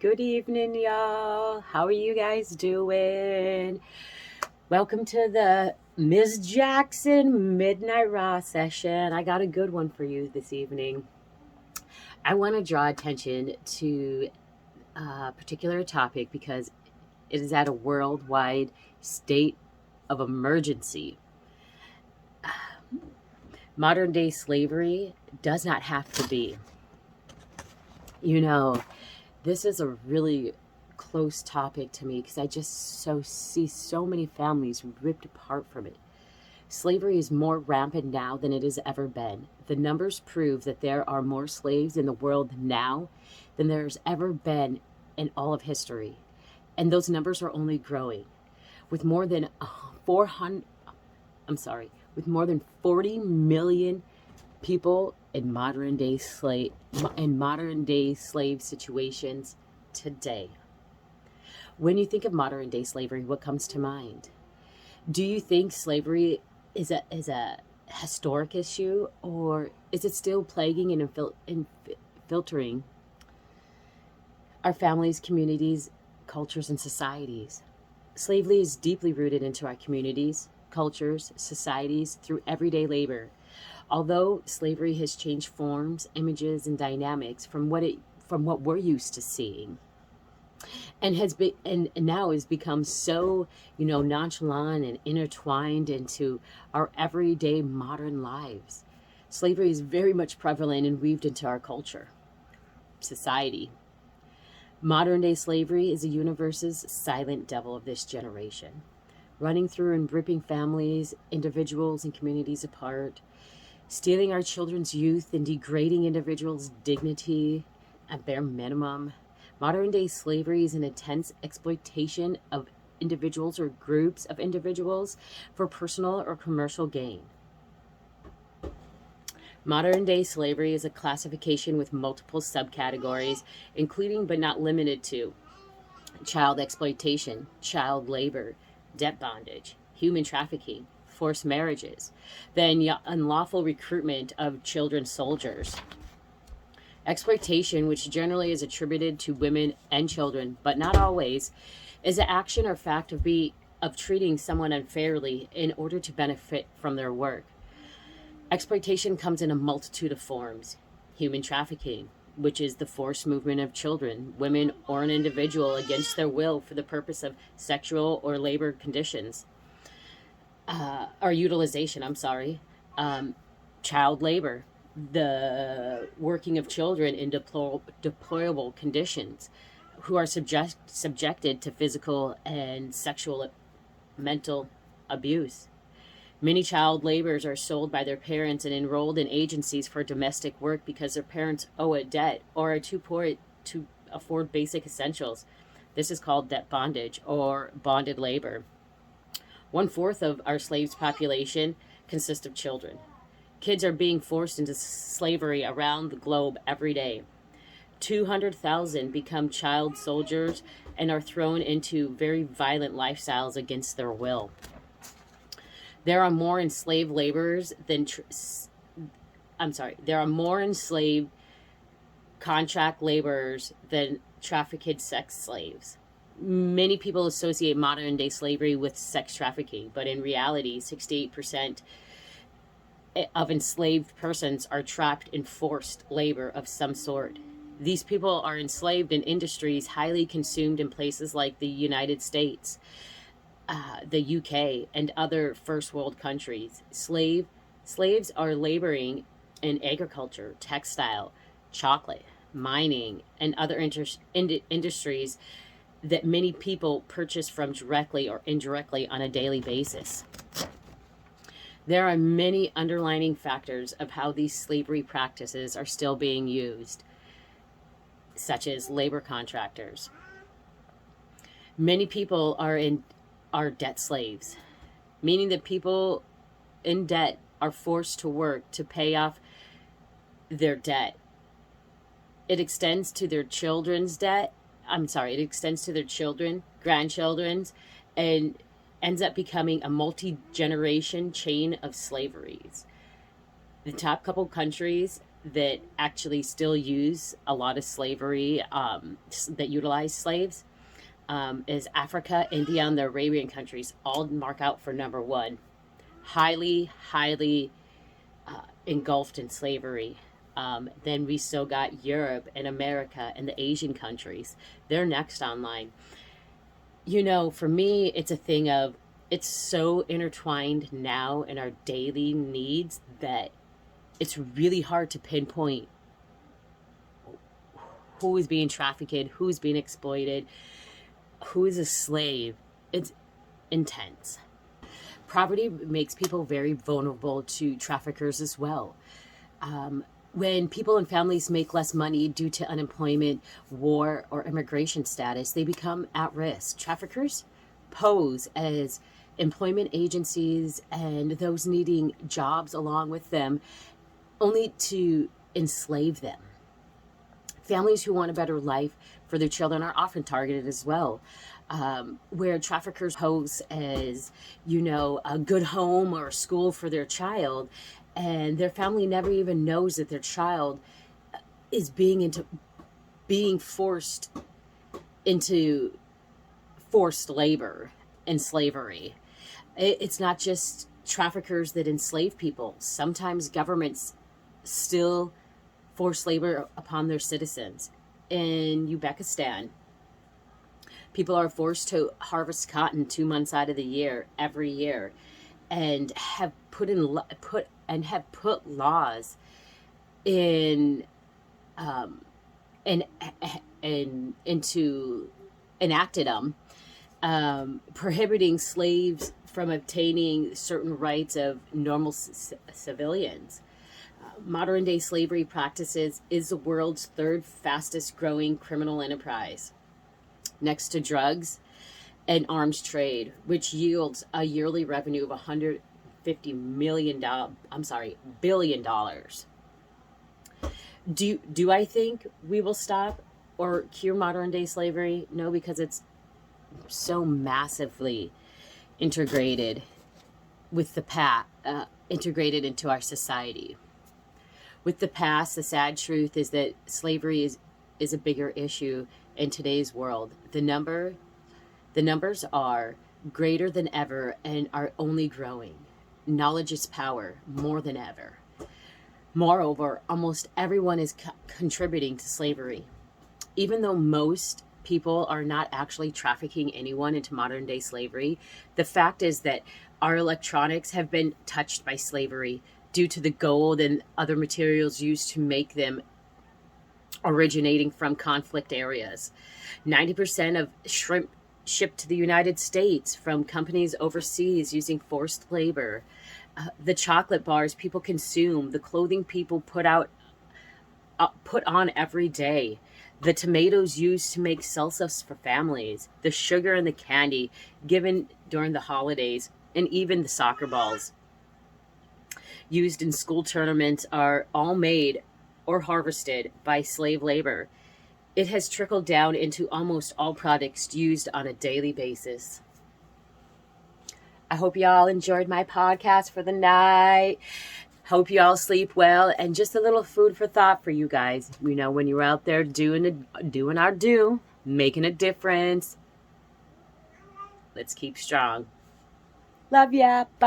Good evening, y'all. How are you guys doing? Welcome to the Ms. Jackson Midnight Raw session. I got a good one for you this evening. I want to draw attention to a particular topic because it is at a worldwide state of emergency. Modern day slavery does not have to be. You know, this is a really close topic to me because I just see so many families ripped apart from it. Slavery is more rampant now than it has ever been. The numbers prove that there are more slaves in the world now than there's ever been in all of history. And those numbers are only growing. With more than 400 with more than 40 million people in modern day slave situations today. When you think of modern day slavery, what comes to mind? Do you think slavery is a historic issue, or is it still plaguing and infiltrating our families, communities, cultures, and societies? Slavery is deeply rooted into our communities, cultures, societies through everyday labor. Although slavery has changed forms, images, and dynamics from what we're used to seeing, and has been and now has become so nonchalant and intertwined into our everyday modern lives. Slavery is very much prevalent and weaved into our culture, society. Modern day slavery is the universe's silent devil of this generation, running through and ripping families, individuals, and communities apart, stealing our children's youth and degrading individuals' dignity at bare minimum. Modern day slavery is an intense exploitation of individuals or groups of individuals for personal or commercial gain. Modern day slavery is a classification with multiple subcategories, including but not limited to child exploitation, child labor, debt bondage, human trafficking, forced marriages, the unlawful recruitment of children soldiers. Exploitation, which generally is attributed to women and children, but not always, is the action or fact of treating someone unfairly in order to benefit from their work. Exploitation comes in a multitude of forms. Human trafficking, which is the forced movement of children, women, or an individual against their will for the purpose of sexual or labor conditions, or utilization, child labor, the working of children in deplorable conditions, who are subjected to physical and sexual mental abuse. Many child laborers are sold by their parents and enrolled in agencies for domestic work because their parents owe a debt or are too poor to afford basic essentials. This is called debt bondage or bonded labor. 1/4 of our slaves' population consists of children. Kids are being forced into slavery around the globe every day. 200,000 become child soldiers and are thrown into very violent lifestyles against their will. There are more enslaved laborers than there are more enslaved contract laborers than trafficked sex slaves. Many people associate modern day slavery with sex trafficking, but in reality, 68% of enslaved persons are trapped in forced labor of some sort. These people are enslaved in industries highly consumed in places like the United States, the UK, and other first world countries. Slaves are laboring in agriculture, textile, chocolate, mining, and other industries that many people purchase from directly or indirectly on a daily basis. There are many underlying factors of how these slavery practices are still being used, such as labor contractors. Many people are debt slaves, meaning that people in debt are forced to work to pay off their debt. It extends to their children's debt. It extends to their children, grandchildren's, and ends up becoming a multi-generation chain of slaveries. The top couple countries that actually still use a lot of slavery, that utilize slaves, is Africa, India, and the Arabian countries all mark out for number one. Highly, highly engulfed in slavery. Then we still got Europe and America and the Asian countries. They're next online. For me, it's a thing of, it's so intertwined now in our daily needs that it's really hard to pinpoint who is being trafficked, who's being exploited, who is a slave. It's intense. Poverty makes people very vulnerable to traffickers as well. When people and families make less money due to unemployment, war, or immigration status, they become at risk. Traffickers pose as employment agencies and those needing jobs along with them, only to enslave them. Families who want a better life for their children are often targeted as well, where traffickers pose as, a good home or a school for their child, and their family never even knows that their child is being forced into forced labor and slavery. It's not just traffickers that enslave people. Sometimes governments still force labor upon their citizens. In Uzbekistan, people are forced to harvest cotton 2 months out of the year every year, and have put laws in enacted them, prohibiting slaves from obtaining certain rights of normal civilians. Modern day slavery practices is the world's third fastest growing criminal enterprise, next to drugs and arms trade, which yields a yearly revenue of $150 billion. Do I think we will stop or cure modern day slavery? No, because it's so massively integrated with integrated into our society. With the past, the sad truth is that slavery is a bigger issue in today's world. The numbers are greater than ever and are only growing. Knowledge is power more than ever. Moreover, almost everyone is contributing to slavery. Even though most people are not actually trafficking anyone into modern day slavery, the fact is that our electronics have been touched by slavery due to the gold and other materials used to make them, originating from conflict areas. 90% of shrimp shipped to the United States from companies overseas using forced labor. The chocolate bars people consume, the clothing people put on every day, the tomatoes used to make salsas for families, the sugar and the candy given during the holidays, and even the soccer balls used in school tournaments are all made or harvested by slave labor. It has trickled down into almost all products used on a daily basis. I hope y'all enjoyed my podcast for the night. Hope you all sleep well, and just a little food for thought for you guys. When you're out there doing our due, making a difference. Let's keep strong. Love ya. Bye.